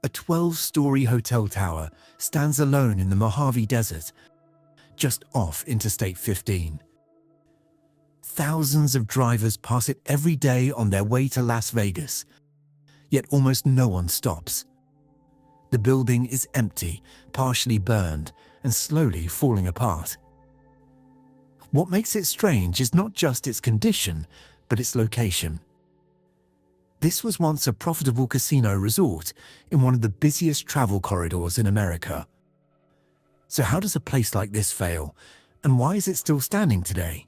A 12-story hotel tower stands alone in the Mojave Desert, just off Interstate 15. Thousands of drivers pass it every day on their way to Las Vegas, yet almost no one stops. The building is empty, partially burned, and slowly falling apart. What makes it strange is not just its condition, but its location. This was once a profitable casino resort in one of the busiest travel corridors in America. So how does a place like this fail, and why is it still standing today?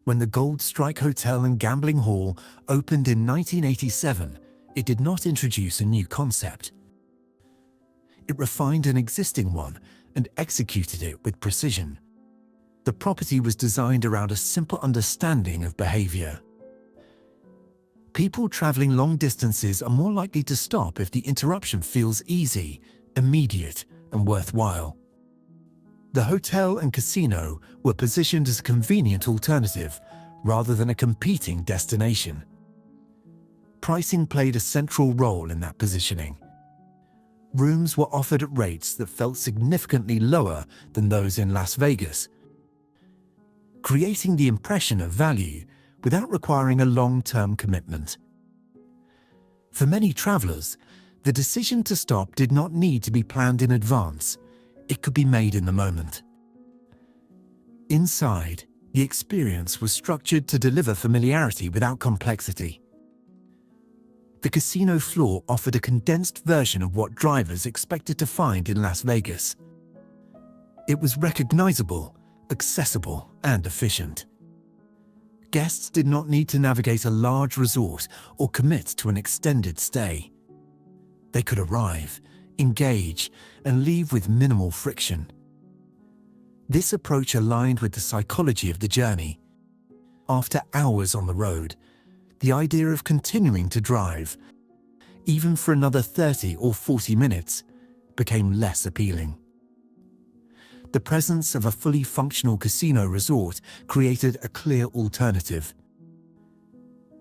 When the Gold Strike Hotel and Gambling Hall opened in 1987, it did not introduce a new concept. It refined an existing one and executed it with precision. The property was designed around a simple understanding of behavior. People traveling long distances are more likely to stop if the interruption feels easy, immediate, and worthwhile. The hotel and casino were positioned as a convenient alternative rather than a competing destination. Pricing played a central role in that positioning. Rooms were offered at rates that felt significantly lower than those in Las Vegas, creating the impression of value without requiring a long-term commitment. For many travelers, the decision to stop did not need to be planned in advance. It could be made in the moment. Inside, the experience was structured to deliver familiarity without complexity. The casino floor offered a condensed version of what drivers expected to find in Las Vegas. It was recognizable, accessible, and efficient. Guests did not need to navigate a large resort or commit to an extended stay. They could arrive, engage, and leave with minimal friction. This approach aligned with the psychology of the journey. After hours on the road, the idea of continuing to drive, even for another 30 or 40 minutes, became less appealing. The presence of a fully functional casino resort created a clear alternative.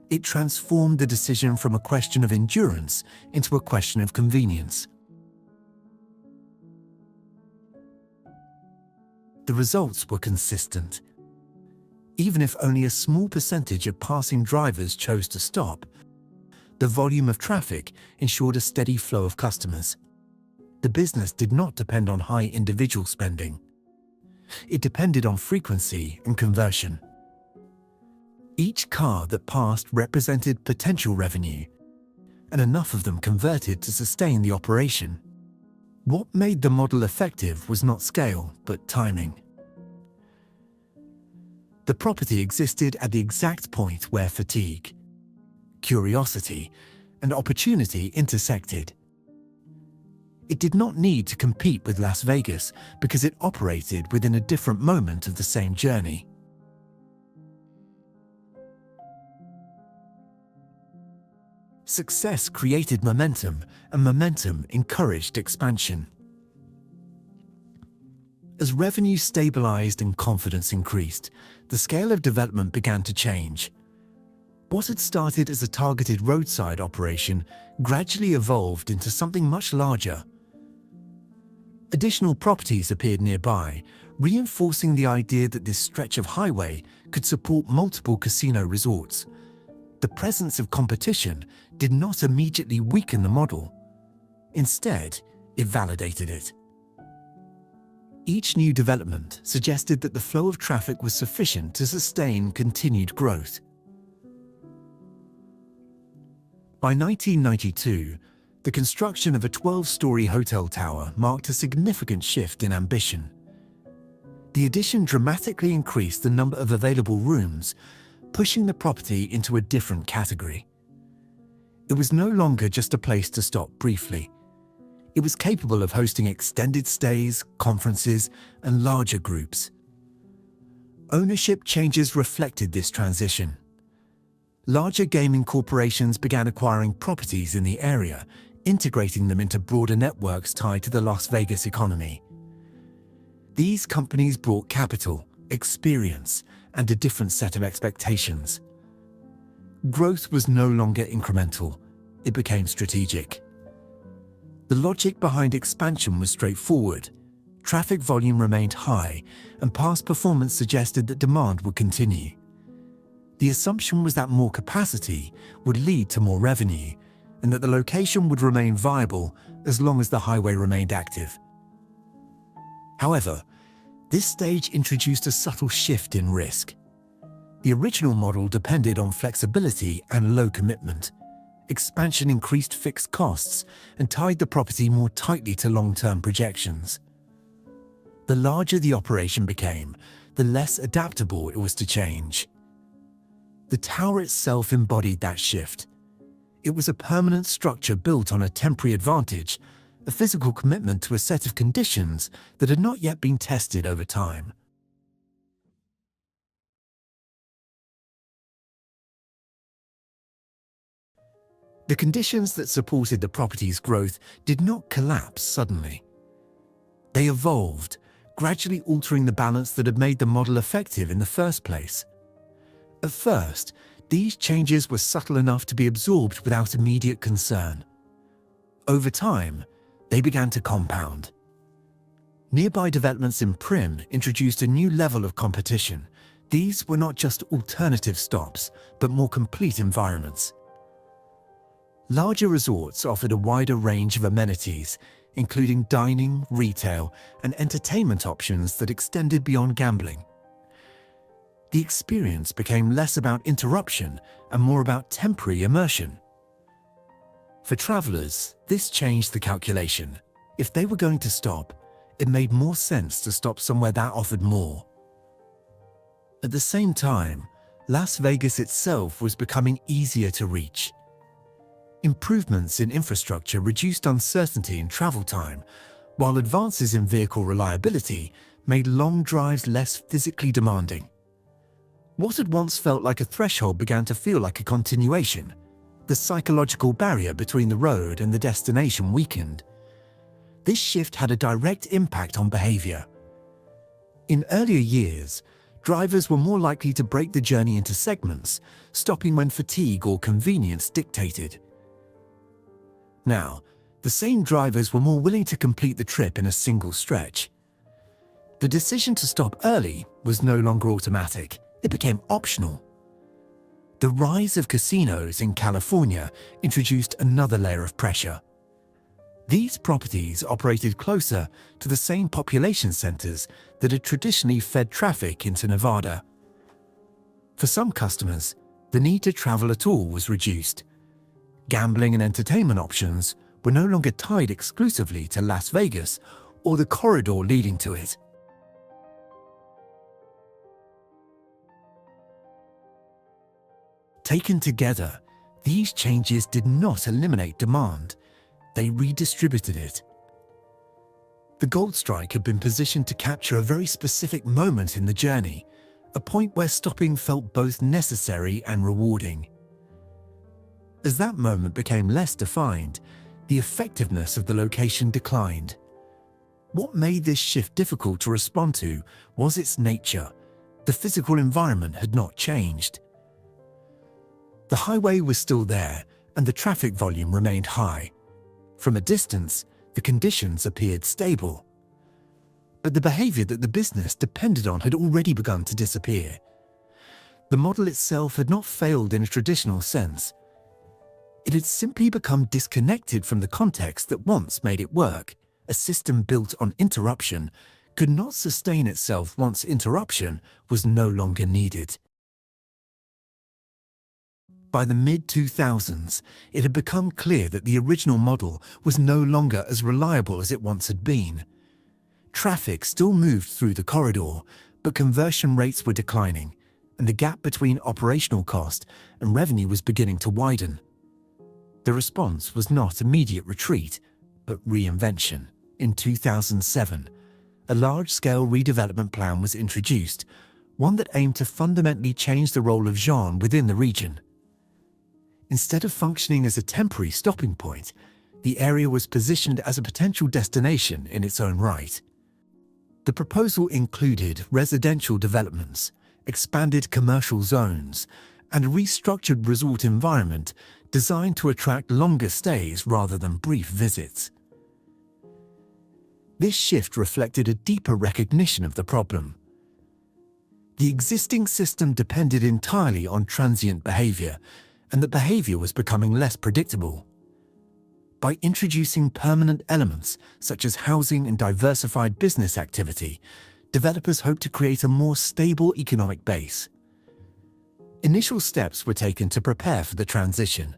It transformed the decision from a question of endurance into a question of convenience. The results were consistent. Even if only a small percentage of passing drivers chose to stop, the volume of traffic ensured a steady flow of customers. The business did not depend on high individual spending. It depended on frequency and conversion. Each car that passed represented potential revenue, and enough of them converted to sustain the operation. What made the model effective was not scale, but timing. The property existed at the exact point where fatigue, curiosity, and opportunity intersected. It did not need to compete with Las Vegas because it operated within a different moment of the same journey. Success created momentum, and momentum encouraged expansion. As revenue stabilized and confidence increased, the scale of development began to change. What had started as a targeted roadside operation gradually evolved into something much larger. Additional properties appeared nearby, reinforcing the idea that this stretch of highway could support multiple casino resorts. The presence of competition did not immediately weaken the model. Instead, it validated it. Each new development suggested that the flow of traffic was sufficient to sustain continued growth. By 1992, the construction of a 12-story hotel tower marked a significant shift in ambition. The addition dramatically increased the number of available rooms, pushing the property into a different category. It was no longer just a place to stop briefly. It was capable of hosting extended stays, conferences, and larger groups. Ownership changes reflected this transition. Larger gaming corporations began acquiring properties in the area, integrating them into broader networks tied to the Las Vegas economy. These companies brought capital, experience, and a different set of expectations. Growth was no longer incremental. it became strategic. The logic behind expansion was straightforward. Traffic volume remained high, and past performance suggested that demand would continue. The assumption was that more capacity would lead to more revenue, and that the location would remain viable as long as the highway remained active. However, this stage introduced a subtle shift in risk. The original model depended on flexibility and low commitment. Expansion increased fixed costs and tied the property more tightly to long-term projections. The larger the operation became, the less adaptable it was to change. The tower itself embodied that shift. It was a permanent structure built on a temporary advantage, a physical commitment to a set of conditions that had not yet been tested over time. The conditions that supported the property's growth did not collapse suddenly. They evolved, gradually altering the balance that had made the model effective in the first place. At first, these changes were subtle enough to be absorbed without immediate concern. Over time, they began to compound. Nearby developments in Prim introduced a new level of competition. These were not just alternative stops, but more complete environments. Larger resorts offered a wider range of amenities, including dining, retail, and entertainment options that extended beyond gambling. The experience became less about interruption and more about temporary immersion. For travelers, this changed the calculation. If they were going to stop, it made more sense to stop somewhere that offered more. At the same time, Las Vegas itself was becoming easier to reach. Improvements in infrastructure reduced uncertainty in travel time, while advances in vehicle reliability made long drives less physically demanding. What had once felt like a threshold began to feel like a continuation. The psychological barrier between the road and the destination weakened. This shift had a direct impact on behavior. In earlier years, drivers were more likely to break the journey into segments, stopping when fatigue or convenience dictated. Now, the same drivers were more willing to complete the trip in a single stretch. The decision to stop early was no longer automatic. It became optional. The rise of casinos in California introduced another layer of pressure. These properties operated closer to the same population centers that had traditionally fed traffic into Nevada. For some customers, the need to travel at all was reduced. Gambling and entertainment options were no longer tied exclusively to Las Vegas or the corridor leading to it. Taken together, these changes did not eliminate demand. They redistributed it. The Gold Strike had been positioned to capture a very specific moment in the journey, a point where stopping felt both necessary and rewarding. As that moment became less defined, the effectiveness of the location declined. What made this shift difficult to respond to was its nature. The physical environment had not changed. The highway was still there, and the traffic volume remained high. From a distance, the conditions appeared stable. But the behavior that the business depended on had already begun to disappear. The model itself had not failed in a traditional sense. It had simply become disconnected from the context that once made it work. A system built on interruption could not sustain itself once interruption was no longer needed. By the mid-2000s, it had become clear that the original model was no longer as reliable as it once had been. Traffic still moved through the corridor, but conversion rates were declining, and the gap between operational cost and revenue was beginning to widen. The response was not immediate retreat, but reinvention. In 2007, a large-scale redevelopment plan was introduced, one that aimed to fundamentally change the role of Jean within the region. Instead of functioning as a temporary stopping point, the area was positioned as a potential destination in its own right. The proposal included residential developments, expanded commercial zones, and a restructured resort environment designed to attract longer stays rather than brief visits. This shift reflected a deeper recognition of the problem. The existing system depended entirely on transient behavior, and the behavior was becoming less predictable. By introducing permanent elements such as housing and diversified business activity, developers hoped to create a more stable economic base. Initial steps were taken to prepare for the transition.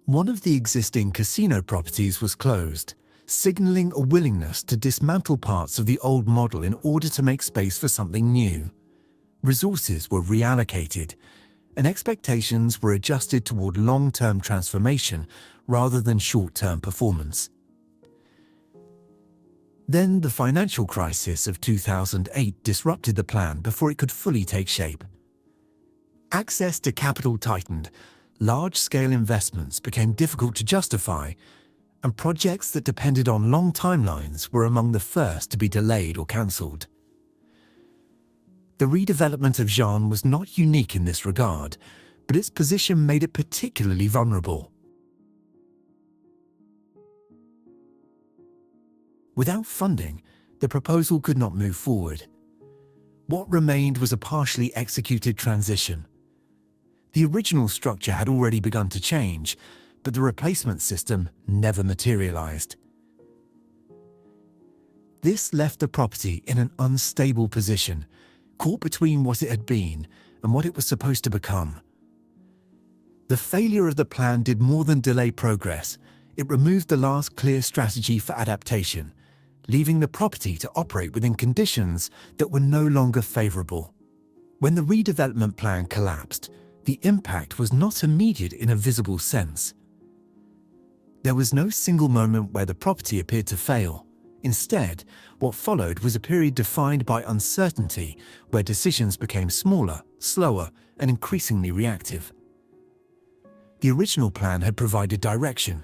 One of the existing casino properties was closed, signaling a willingness to dismantle parts of the old model in order to make space for something new. Resources were reallocated, and expectations were adjusted toward long-term transformation rather than short-term performance. Then the financial crisis of 2008 disrupted the plan before it could fully take shape. Access to capital tightened, large-scale investments became difficult to justify, and projects that depended on long timelines were among the first to be delayed or cancelled. The redevelopment of Jean was not unique in this regard, but its position made it particularly vulnerable. Without funding, the proposal could not move forward. What remained was a partially executed transition. The original structure had already begun to change, but the replacement system never materialized. This left the property in an unstable position, caught between what it had been and what it was supposed to become. The failure of the plan did more than delay progress. It removed the last clear strategy for adaptation, leaving the property to operate within conditions that were no longer favorable. When the redevelopment plan collapsed, the impact was not immediate in a visible sense. There was no single moment where the property appeared to fail. Instead, what followed was a period defined by uncertainty, where decisions became smaller, slower, and increasingly reactive. The original plan had provided direction.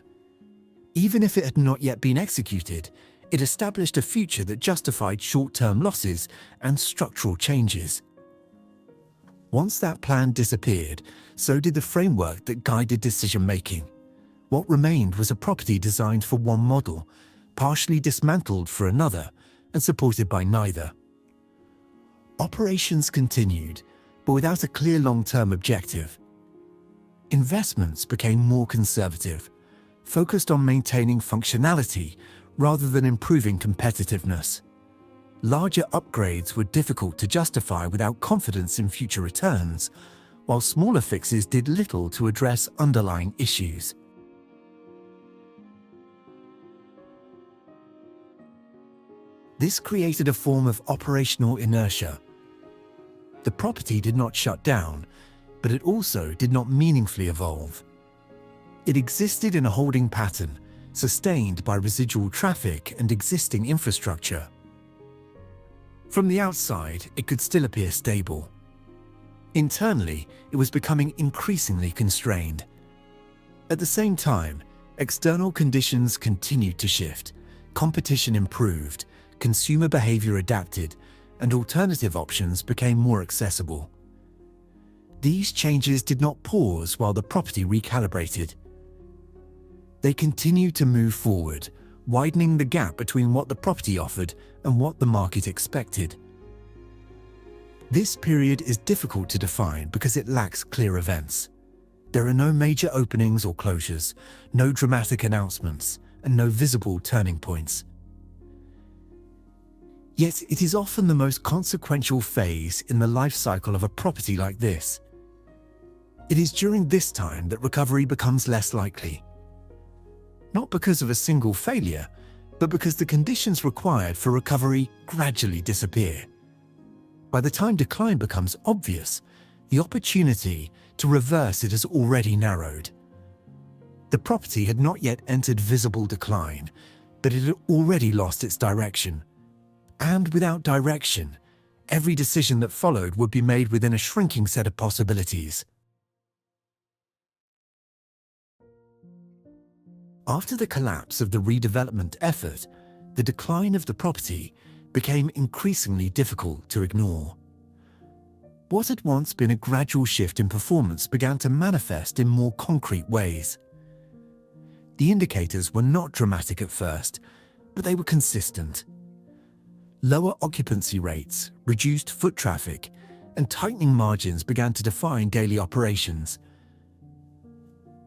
Even if it had not yet been executed, it established a future that justified short-term losses and structural changes. Once that plan disappeared, so did the framework that guided decision-making. What remained was a property designed for one model, partially dismantled for another, and supported by neither. Operations continued, but without a clear long-term objective. Investments became more conservative, focused on maintaining functionality rather than improving competitiveness. Larger upgrades were difficult to justify without confidence in future returns, while smaller fixes did little to address underlying issues. This created a form of operational inertia. The property did not shut down, but it also did not meaningfully evolve. It existed in a holding pattern, sustained by residual traffic and existing infrastructure. From the outside, it could still appear stable. Internally, it was becoming increasingly constrained. At the same time, external conditions continued to shift, competition improved, consumer behavior adapted, and alternative options became more accessible. These changes did not pause while the property recalibrated. They continued to move forward, widening the gap between what the property offered and what the market expected. This period is difficult to define because it lacks clear events. There are no major openings or closures, no dramatic announcements, and no visible turning points. Yet it is often the most consequential phase in the life cycle of a property like this. It is during this time that recovery becomes less likely. Not because of a single failure, but because the conditions required for recovery gradually disappear. By the time decline becomes obvious, the opportunity to reverse it has already narrowed. The property had not yet entered visible decline, but it had already lost its direction. And without direction, every decision that followed would be made within a shrinking set of possibilities. After the collapse of the redevelopment effort, the decline of the property became increasingly difficult to ignore. What had once been a gradual shift in performance began to manifest in more concrete ways. The indicators were not dramatic at first, but they were consistent. Lower occupancy rates, reduced foot traffic, and tightening margins began to define daily operations.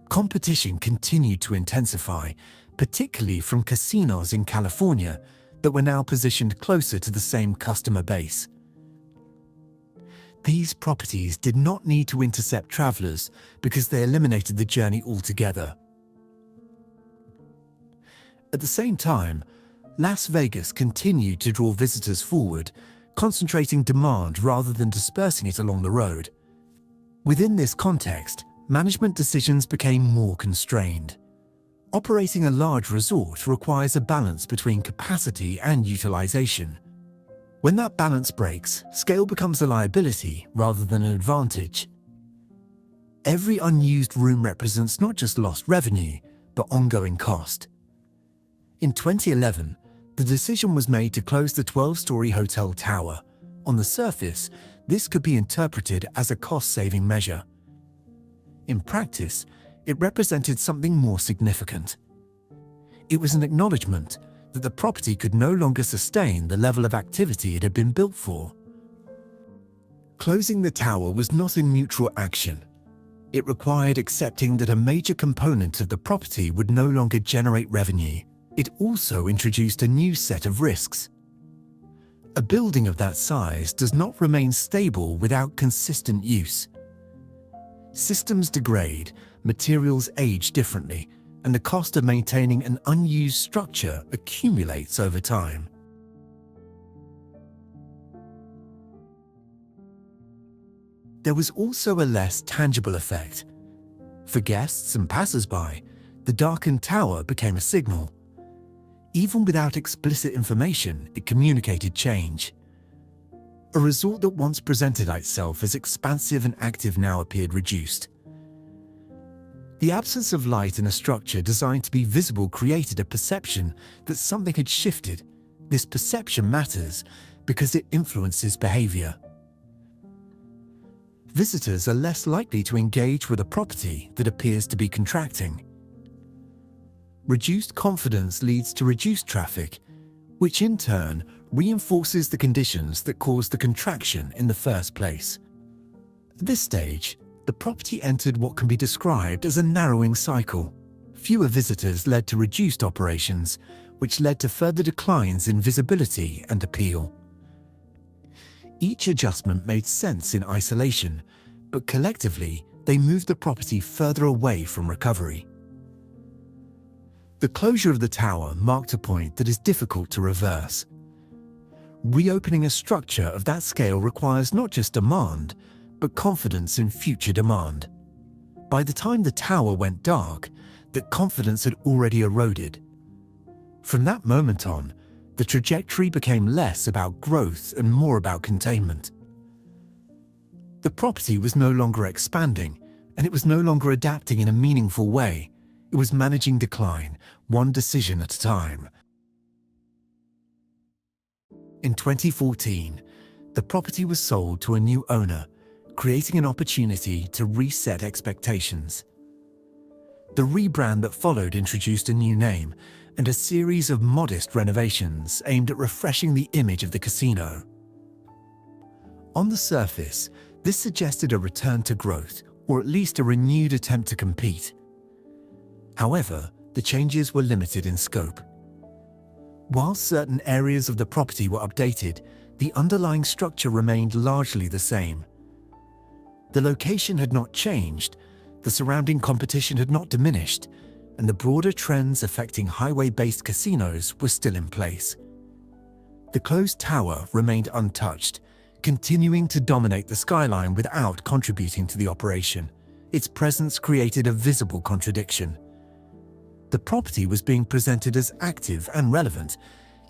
Competition continued to intensify, particularly from casinos in California that were now positioned closer to the same customer base. These properties did not need to intercept travelers because they eliminated the journey altogether. At the same time, Las Vegas continued to draw visitors forward, concentrating demand rather than dispersing it along the road. Within this context, management decisions became more constrained. Operating a large resort requires a balance between capacity and utilization. When that balance breaks, scale becomes a liability rather than an advantage. Every unused room represents not just lost revenue, but ongoing cost. In 2011, the decision was made to close the 12-story hotel tower. On the surface, this could be interpreted as a cost-saving measure. In practice, it represented something more significant. It was an acknowledgement that the property could no longer sustain the level of activity it had been built for. Closing the tower was not a neutral action. It required accepting that a major component of the property would no longer generate revenue. It also introduced a new set of risks. A building of that size does not remain stable without consistent use. Systems degrade, materials age differently, and the cost of maintaining an unused structure accumulates over time. There was also a less tangible effect. For guests and passers-by, the darkened tower became a signal. Even without explicit information, it communicated change. A resort that once presented itself as expansive and active now appeared reduced. The absence of light in a structure designed to be visible created a perception that something had shifted. This perception matters because it influences behavior. Visitors are less likely to engage with a property that appears to be contracting. Reduced confidence leads to reduced traffic, which in turn reinforces the conditions that caused the contraction in the first place. At this stage, the property entered what can be described as a narrowing cycle. Fewer visitors led to reduced operations, which led to further declines in visibility and appeal. Each adjustment made sense in isolation, but collectively, they moved the property further away from recovery. The closure of the tower marked a point that is difficult to reverse. Reopening a structure of that scale requires not just demand, but confidence in future demand. By the time the tower went dark, that confidence had already eroded. From that moment on, the trajectory became less about growth and more about containment. The property was no longer expanding, and it was no longer adapting in a meaningful way. It was managing decline, one decision at a time. In 2014, the property was sold to a new owner, creating an opportunity to reset expectations. The rebrand that followed introduced a new name and a series of modest renovations aimed at refreshing the image of the casino. On the surface, this suggested a return to growth, or at least a renewed attempt to compete. However, the changes were limited in scope. While certain areas of the property were updated, the underlying structure remained largely the same. The location had not changed, the surrounding competition had not diminished, and the broader trends affecting highway-based casinos were still in place. The closed tower remained untouched, continuing to dominate the skyline without contributing to the operation. Its presence created a visible contradiction. The property was being presented as active and relevant,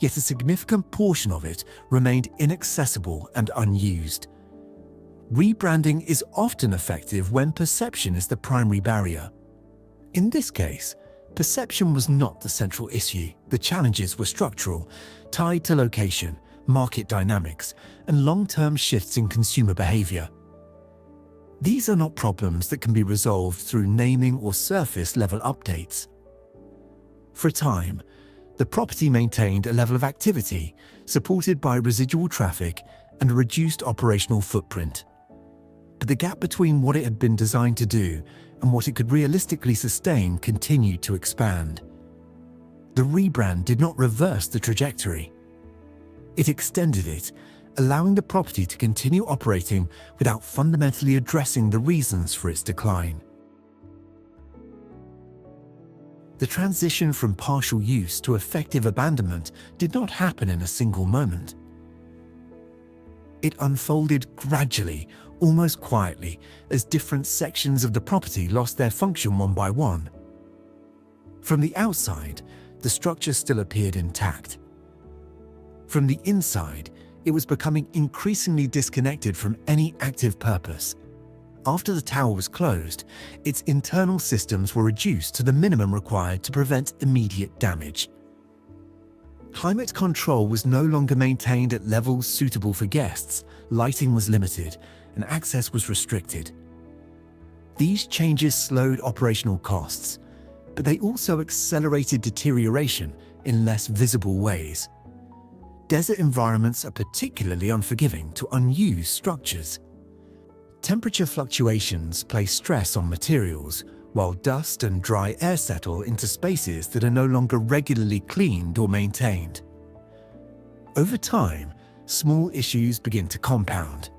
yet a significant portion of it remained inaccessible and unused. Rebranding is often effective when perception is the primary barrier. In this case, perception was not the central issue. The challenges were structural, tied to location, market dynamics, and long-term shifts in consumer behavior. These are not problems that can be resolved through naming or surface level updates. For a time, the property maintained a level of activity supported by residual traffic and a reduced operational footprint. But the gap between what it had been designed to do and what it could realistically sustain continued to expand. The rebrand did not reverse the trajectory. It extended it, allowing the property to continue operating without fundamentally addressing the reasons for its decline. The transition from partial use to effective abandonment did not happen in a single moment. It unfolded gradually, almost quietly, as different sections of the property lost their function one by one. From the outside, the structure still appeared intact. From the inside, it was becoming increasingly disconnected from any active purpose. After the tower was closed, its internal systems were reduced to the minimum required to prevent immediate damage. Climate control was no longer maintained at levels suitable for guests, lighting was limited, and access was restricted. These changes slowed operational costs, but they also accelerated deterioration in less visible ways. Desert environments are particularly unforgiving to unused structures. Temperature fluctuations place stress on materials, while dust and dry air settle into spaces that are no longer regularly cleaned or maintained. Over time, small issues begin to compound.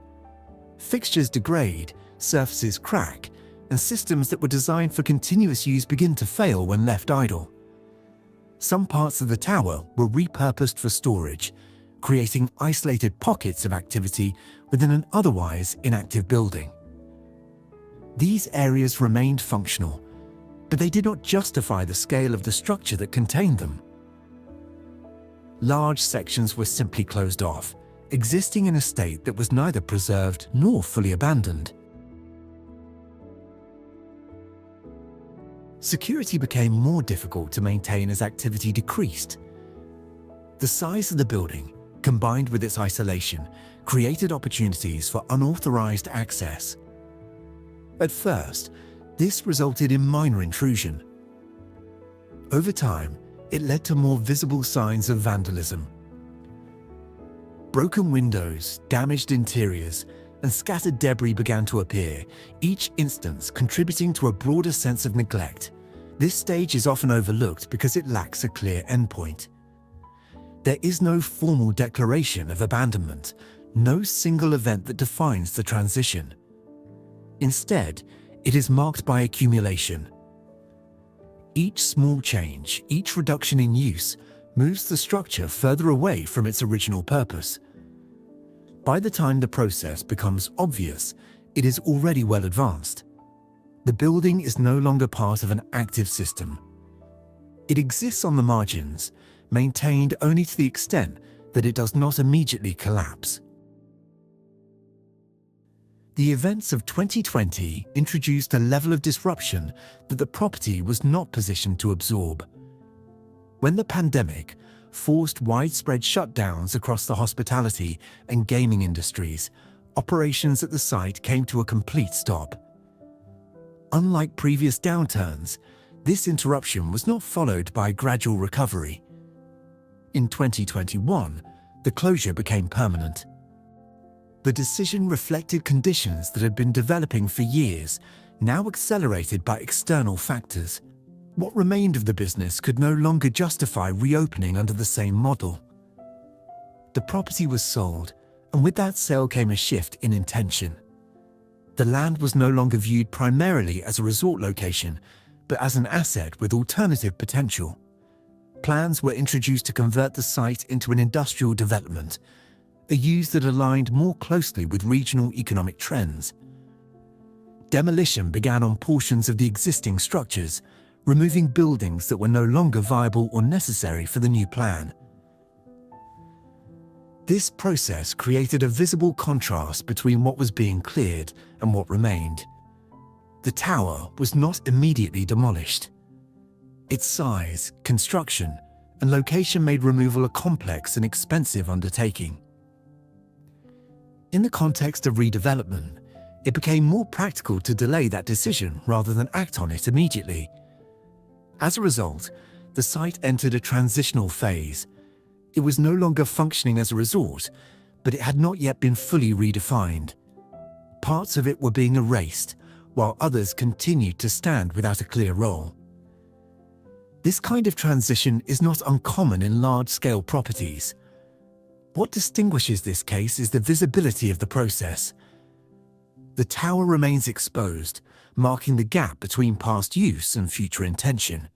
Fixtures degrade, surfaces crack, and systems that were designed for continuous use begin to fail when left idle. Some parts of the tower were repurposed for storage, creating isolated pockets of activity within an otherwise inactive building. These areas remained functional, but they did not justify the scale of the structure that contained them. Large sections were simply closed off, existing in a state that was neither preserved nor fully abandoned. Security became more difficult to maintain as activity decreased. The size of the building, combined with its isolation, created opportunities for unauthorized access. At first, this resulted in minor intrusion. Over time, it led to more visible signs of vandalism. Broken windows, damaged interiors, and scattered debris began to appear, each instance contributing to a broader sense of neglect. This stage is often overlooked because it lacks a clear endpoint. There is no formal declaration of abandonment, no single event that defines the transition. Instead, it is marked by accumulation. Each small change, each reduction in use, moves the structure further away from its original purpose. By the time the process becomes obvious, it is already well advanced. The building is no longer part of an active system. It exists on the margins, maintained only to the extent that it does not immediately collapse. The events of 2020 introduced a level of disruption that the property was not positioned to absorb. When the pandemic forced widespread shutdowns across the hospitality and gaming industries, operations at the site came to a complete stop. Unlike previous downturns, this interruption was not followed by a gradual recovery. In 2021, the closure became permanent. The decision reflected conditions that had been developing for years, now accelerated by external factors. What remained of the business could no longer justify reopening under the same model. The property was sold, and with that sale came a shift in intention. The land was no longer viewed primarily as a resort location, but as an asset with alternative potential. Plans were introduced to convert the site into an industrial development, a use that aligned more closely with regional economic trends. Demolition began on portions of the existing structures, removing buildings that were no longer viable or necessary for the new plan. This process created a visible contrast between what was being cleared and what remained. The tower was not immediately demolished. Its size, construction, and location made removal a complex and expensive undertaking. In the context of redevelopment, it became more practical to delay that decision rather than act on it immediately. As a result, the site entered a transitional phase. It was no longer functioning as a resort, but it had not yet been fully redefined. Parts of it were being erased, while others continued to stand without a clear role. This kind of transition is not uncommon in large-scale properties. What distinguishes this case is the visibility of the process. The tower remains exposed, marking the gap between past use and future intention.